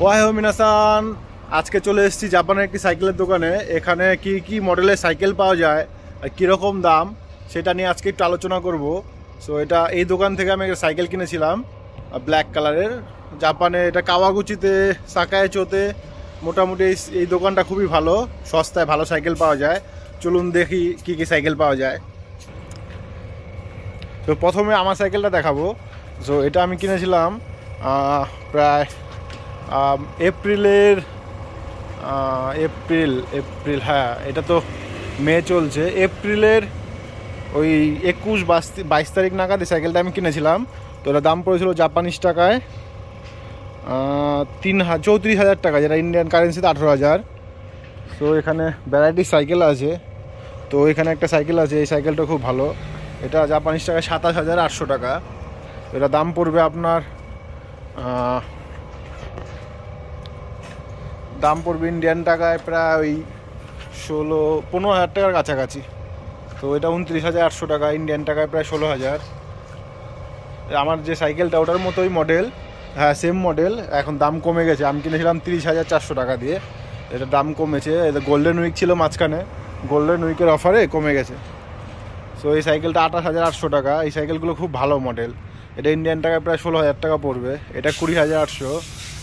ওয়াহেও মিনাসান, আজকে চলে এসেছি জাপানের একটি সাইকেলের দোকানে। এখানে কি কি মডেলের সাইকেল পাওয়া যায় আর কীরকম দাম সেটা নিয়ে আজকে একটু আলোচনা করব। সো এই দোকান থেকে আমি একটা সাইকেল কিনেছিলাম ব্ল্যাক কালারের। জাপানে এটা কাওয়াগুচিতে, সাকায়াচোতে মোটামুটি এই দোকানটা খুবই ভালো, সস্তায় ভালো সাইকেল পাওয়া যায়। চলুন দেখি কি কি সাইকেল পাওয়া যায়। তো প্রথমে আমার সাইকেলটা দেখাবো। সো এটা আমি কিনেছিলাম প্রায় এপ্রিল, হ্যাঁ এটা তো মে চলছে, এপ্রিলের ওই 21-22 তারিখ নাগাদ এই সাইকেলটা আমি কিনেছিলাম। তো এটার দাম পড়েছিল জাপানিজ টাকায় 34,000 টাকা, যেটা ইন্ডিয়ান কারেন্সিতে 18,000। তো এখানে ভ্যারাইটি সাইকেল আছে। তো এখানে একটা সাইকেল আছে, এই সাইকেলটা খুব ভালো। এটা জাপানিজ টাকায় 27,800 টাকা। এটা দাম পড়বে আপনার ইন্ডিয়ান টাকায় প্রায় ওই 15,000 টাকার কাছাকাছি। তো এটা 29,800 টাকা, ইন্ডিয়ান টাকায় প্রায় 16,000। আমার যে সাইকেলটা ওটার মতোই মডেল, হ্যাঁ সেম মডেল, এখন দাম কমে গেছে। আমি কিনেছিলাম 30,400 টাকা দিয়ে, এটা দাম কমেছে। এটা গোল্ডেন উইক ছিল মাঝখানে, গোল্ডেন উইকের অফারে কমে গেছে। সো এই সাইকেলটা 28,800 টাকা। এই সাইকেলগুলো খুব ভালো মডেল। এটা ইন্ডিয়ান টাকায় প্রায় 16,000 টাকা পড়বে। এটা 20,800,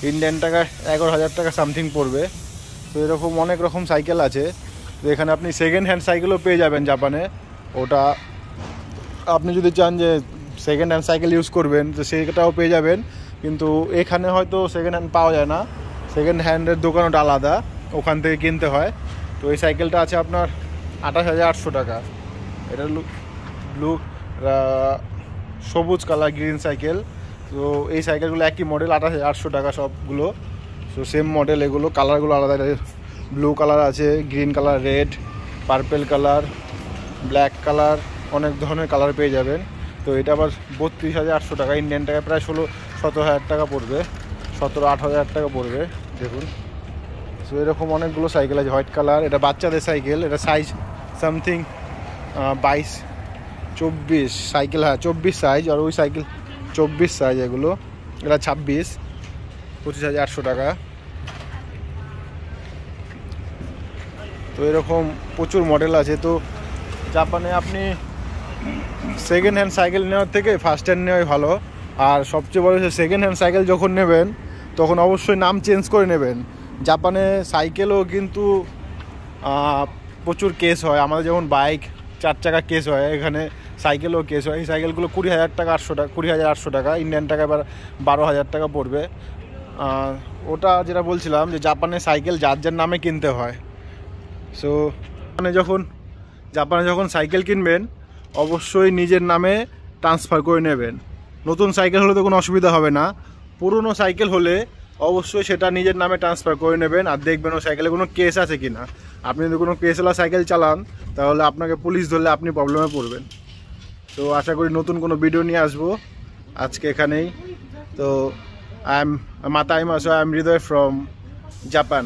ইন্ডিয়ান টাকায় 11,000 টাকা সামথিং পড়বে। তো এরকম অনেক রকম সাইকেল আছে। তো এখানে আপনি সেকেন্ড হ্যান্ড সাইকেলও পেয়ে যাবেন জাপানে। ওটা আপনি যদি চান যে সেকেন্ড হ্যান্ড সাইকেল ইউজ করবেন তো সেটাও পেয়ে যাবেন, কিন্তু এখানে হয়তো সেকেন্ড হ্যান্ড পাওয়া যায় না। সেকেন্ড হ্যান্ডের দোকান ওটা আলাদা, ওখান থেকে কিনতে হয়। তো এই সাইকেলটা আছে আপনার 28,800 টাকা। এটা ব্লু সবুজ কালার গ্রিন সাইকেল। তো এই সাইকেলগুলো একই মডেল, 28,800 টাকা সবগুলো। তো সেম মডেল, এগুলো কালারগুলো আলাদা। ব্লু কালার আছে, green colour, red, purple colour, black colour, অনেক ধরনের কালার পেয়ে যাবেন। তো এটা আবার 32,800 টাকা, ইন্ডিয়ান টাকায় প্রায় 17,000 টাকা পড়বে, 17-18,000 টাকা পড়বে। দেখুন, সো এরকম অনেকগুলো সাইকেল আছে। হোয়াইট কালার, এটা বাচ্চাদের সাইকেল। এটা সাইজ সামথিং 22-24 সাইকেল, হ্যাঁ 24 সাইজ। আর ওই সাইকেল 24 সাইজ, এগুলো এটা 25,800 টাকা। তো এরকম প্রচুর মডেল আছে। তো জাপানে আপনি সেকেন্ড হ্যান্ড সাইকেল নেওয়ার থেকে ফার্স্ট হ্যান্ড নেওয়াই ভালো। আর সবচেয়ে বড় হচ্ছে সেকেন্ড হ্যান্ড সাইকেল যখন নেবেন তখন অবশ্যই নাম চেঞ্জ করে নেবেন। জাপানে সাইকেলও কিন্তু প্রচুর কেস হয়, আমাদের যেমন বাইক 4 চাকা কেস হয়, এখানে সাইকেলও কেস হয়। এই সাইকেলগুলো 20,800 টাকা, ইন্ডিয়ান টাকা এবার 12,000 টাকা পড়বে। ওটা যেটা বলছিলাম যে জাপানে সাইকেল যার যার নামে কিনতে হয়। সো জাপানে যখন সাইকেল কিনবেন অবশ্যই নিজের নামে ট্রান্সফার করে নেবেন। নতুন সাইকেল হলে তো কোনো অসুবিধা হবে না, পুরনো সাইকেল হলে অবশ্যই সেটা নিজের নামে ট্রান্সফার করে নেবেন। আর দেখবেন ও সাইকেলে কোনো কেস আছে কি না। আপনি যদি কোনো কেসওয়ালা সাইকেল চালান তাহলে আপনাকে পুলিশ ধরলে আপনি প্রবলেমে পড়বেন। তো আশা করি নতুন কোনো ভিডিও নিয়ে আসবো আজকে এখানেই। তো I am Hriday from Japan.